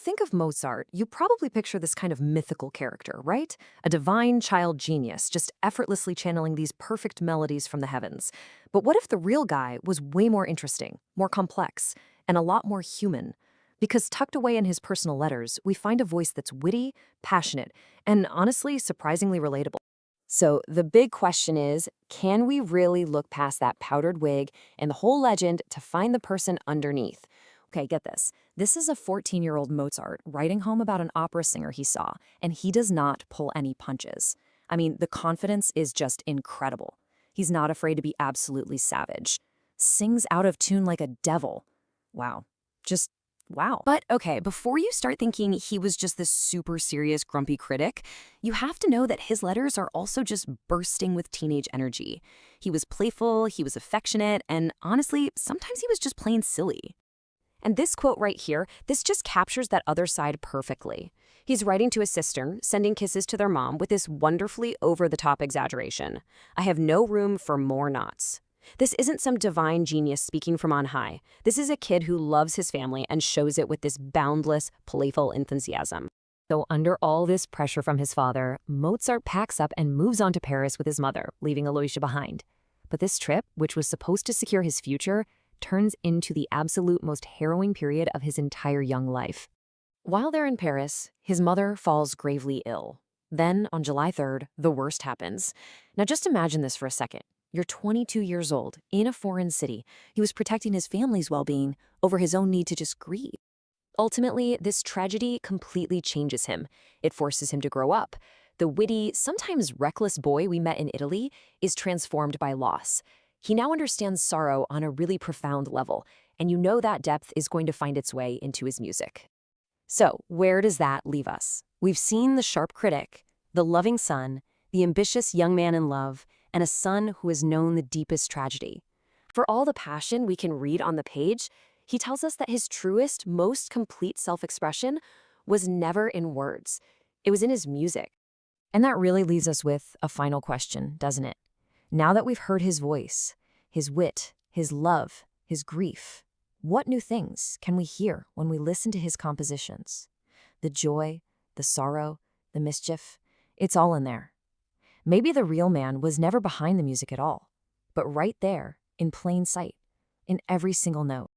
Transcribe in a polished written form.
think of Mozart, you probably picture this kind of mythical character, right? A divine child genius, just effortlessly channeling these perfect melodies from the heavens. But what if the real guy was way more interesting, more complex, and a lot more human? Because tucked away in his personal letters, we find a voice that's witty, passionate, and honestly, surprisingly relatable. So the big question is, can we really look past that powdered wig and the whole legend to find the person underneath? Okay, get this. This is a 14-year-old Mozart writing home about an opera singer he saw, and he does not pull any punches. I mean, the confidence is just incredible. He's not afraid to be absolutely savage. Sings out of tune like a devil. Wow. Just wow. But okay, before you start thinking he was just this super serious, grumpy critic, you have to know that his letters are also just bursting with teenage energy. He was playful, he was affectionate, and honestly, sometimes he was just plain silly. And this quote right here, this just captures that other side perfectly. He's writing to his sister, sending kisses to their mom with this wonderfully over-the-top exaggeration. I have no room for more knots. This isn't some divine genius speaking from on high. This is a kid who loves his family and shows it with this boundless, playful enthusiasm. So under all this pressure from his father, Mozart packs up and moves on to Paris with his mother, leaving Aloysia behind. But this trip, which was supposed to secure his future, turns into the absolute most harrowing period of his entire young life. While they're in Paris, his mother falls gravely ill. Then, on July 3rd, the worst happens. Now just imagine this for a second. You're 22 years old, in a foreign city. He was protecting his family's well-being over his own need to just grieve. Ultimately, this tragedy completely changes him. It forces him to grow up. The witty, sometimes reckless boy we met in Italy is transformed by loss. He now understands sorrow on a really profound level, and you know that depth is going to find its way into his music. So, where does that leave us? We've seen the sharp critic, the loving son, the ambitious young man in love, and a son who has known the deepest tragedy. For all the passion we can read on the page, he tells us that his truest, most complete self-expression was never in words. It was in his music. And that really leaves us with a final question, doesn't it? Now that we've heard his voice, his wit, his love, his grief, what new things can we hear when we listen to his compositions? The joy, the sorrow, the mischief, it's all in there. Maybe the real man was never behind the music at all, but right there, in plain sight, in every single note.